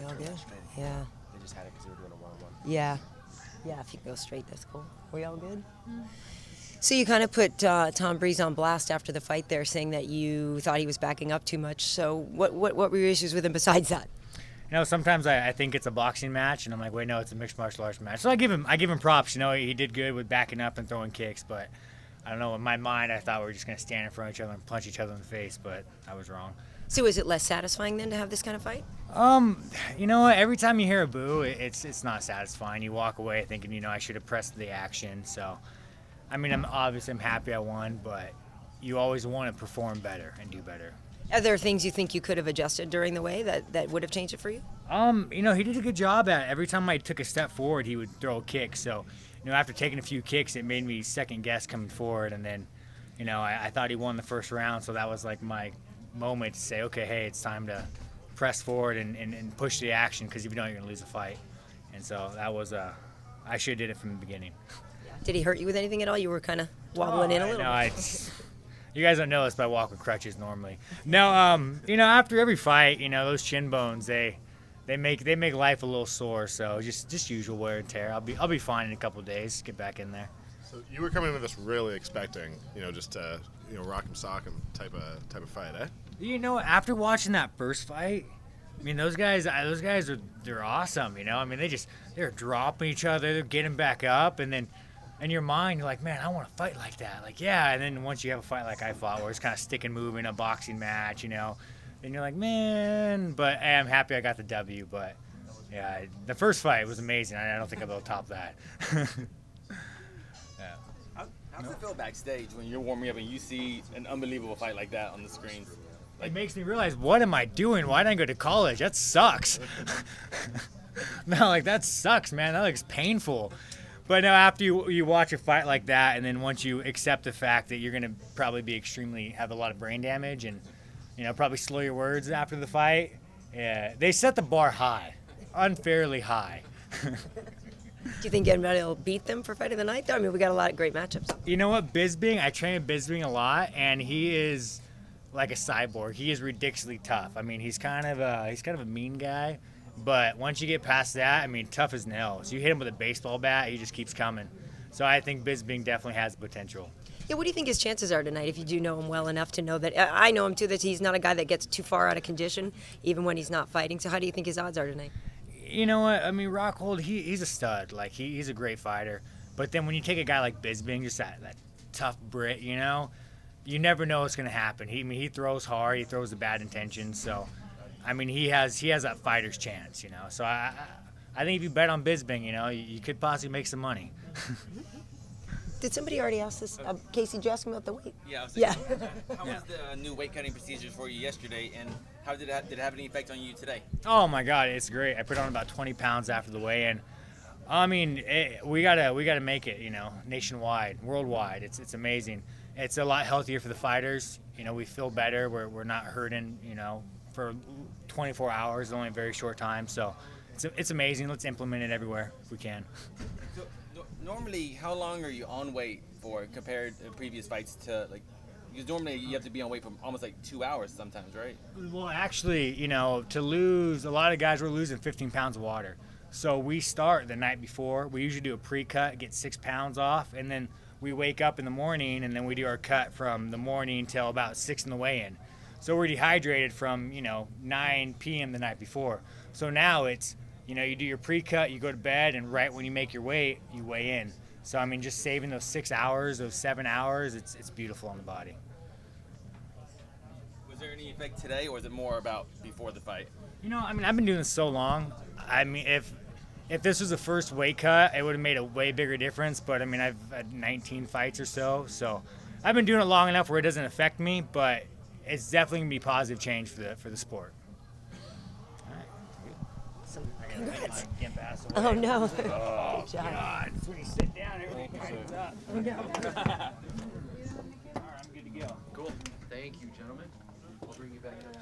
You all good? Frustrating. Yeah. They just had it because they were doing a one-on-one. Yeah. Yeah, if you go straight, that's cool. Were you all good? So you kind of put Tom Breese on blast after the fight there, saying that you thought he was backing up too much. So what were your issues with him besides that? You know, sometimes I think it's a boxing match, and I'm like, wait, no, it's a mixed martial arts match. So I give him props. You know, he did good with backing up and throwing kicks, but I don't know. In my mind, I thought we were just gonna stand in front of each other and punch each other in the face, but I was wrong. So is it less satisfying then to have this kind of fight? You know what? Every time you hear a boo, it's not satisfying. You walk away thinking, you know, I should have pressed the action. So, I mean, I'm happy I won, but you always want to perform better and do better. Are there things you think you could have adjusted during the way that would have changed it for you? You know, he did a good job at it. Every time I took a step forward, he would throw a kick. So, you know, after taking a few kicks, it made me second guess coming forward. And then, you know, I thought he won the first round, so that was like my moment to say, okay, hey, it's time to press forward and push the action, because if you don't, you're gonna lose a fight. And so that was I should have did it from the beginning. Did he hurt you with anything at all? You were kind of wobbling in a little. No, you guys don't know this, but I walk with crutches normally. No, you know, after every fight, you know, those chin bones, they make life a little sore. So just usual wear and tear. I'll be fine in a couple of days. Get back in there. So you were coming into this really expecting, you know, just you know, rock 'em sock 'em type of fight, eh? You know, after watching that first fight, I mean, those guys they're awesome. You know, I mean, they're dropping each other, they're getting back up, and then in your mind you're like, man, I want to fight like that. Like, yeah. And then once you have a fight like I fought, where it's kind of stick and move in a boxing match, you know, then you're like, man. But hey, I'm happy I got the W. But yeah, the first fight was amazing. I don't think I'll be able to top that. How does it feel backstage when you're warming up and you see an unbelievable fight like that on the screen? It makes me realize, what am I doing? Why didn't I go to college? That sucks. No, like, that sucks, man. That looks painful. But no, after you watch a fight like that, and then once you accept the fact that you're going to probably have a lot of brain damage, and, you know, probably slow your words after the fight, yeah, they set the bar high, unfairly high. Do you think anybody will beat them for fight of the night, though? I mean, we got a lot of great matchups. You know what, Bisping, I train Bisping a lot, and he is like a cyborg. He is ridiculously tough. I mean, he's kind of a mean guy, but once you get past that, I mean, tough as nails. You hit him with a baseball bat, he just keeps coming. So I think Bisping definitely has the potential. Yeah, what do you think his chances are tonight, if you do know him well enough to know that? I know him too, that he's not a guy that gets too far out of condition, even when he's not fighting. So how do you think his odds are tonight? You know what? I mean, Rockhold, he's a stud. Like, he's a great fighter. But then when you take a guy like Bisping, just that tough Brit, you know, you never know what's going to happen. He throws hard. He throws the bad intentions. So, I mean, he has that fighter's chance, you know. So I think if you bet on Bisping, you know, you could possibly make some money. Did somebody already ask this? Casey, did you ask him about the weight? Yeah. Yeah. How was the new weight cutting procedures for you yesterday, and how did it have any effect on you today? Oh my God, it's great. I put on about 20 pounds after the weigh-in. I mean, we gotta make it, you know, nationwide, worldwide. It's amazing. It's a lot healthier for the fighters. You know, we feel better. We're not hurting, you know, for 24 hours, only a very short time. So it's amazing. Let's implement it everywhere if we can. So, normally, how long are you on weight for compared to previous fights to, like, because normally you have to be on weight for almost like 2 hours sometimes, right? Well, actually, you know, to lose, a lot of guys were losing 15 pounds of water. So we start the night before. We usually do a pre-cut, get 6 pounds off, and then we wake up in the morning, and then we do our cut from the morning till about 6 in the weigh-in. So we're dehydrated from, you know, 9 p.m. the night before. So now it's, you know, you do your pre-cut, you go to bed, and right when you make your weight, you weigh in. So, I mean, just saving those 6 hours, those 7 hours, it's beautiful on the body. Was there any effect today, or is it more about before the fight? You know, I mean, I've been doing this so long. I mean, if this was the first weight cut, it would have made a way bigger difference. But, I mean, I've had 19 fights or so. So I've been doing it long enough where it doesn't affect me, but it's definitely going to be a positive change for the sport. Congrats. Oh, no. Oh, Good job. God. When you sit down, everything tightens up. Oh, no. All right, I'm good to go. Cool. Thank you, gentlemen. We'll bring you back up to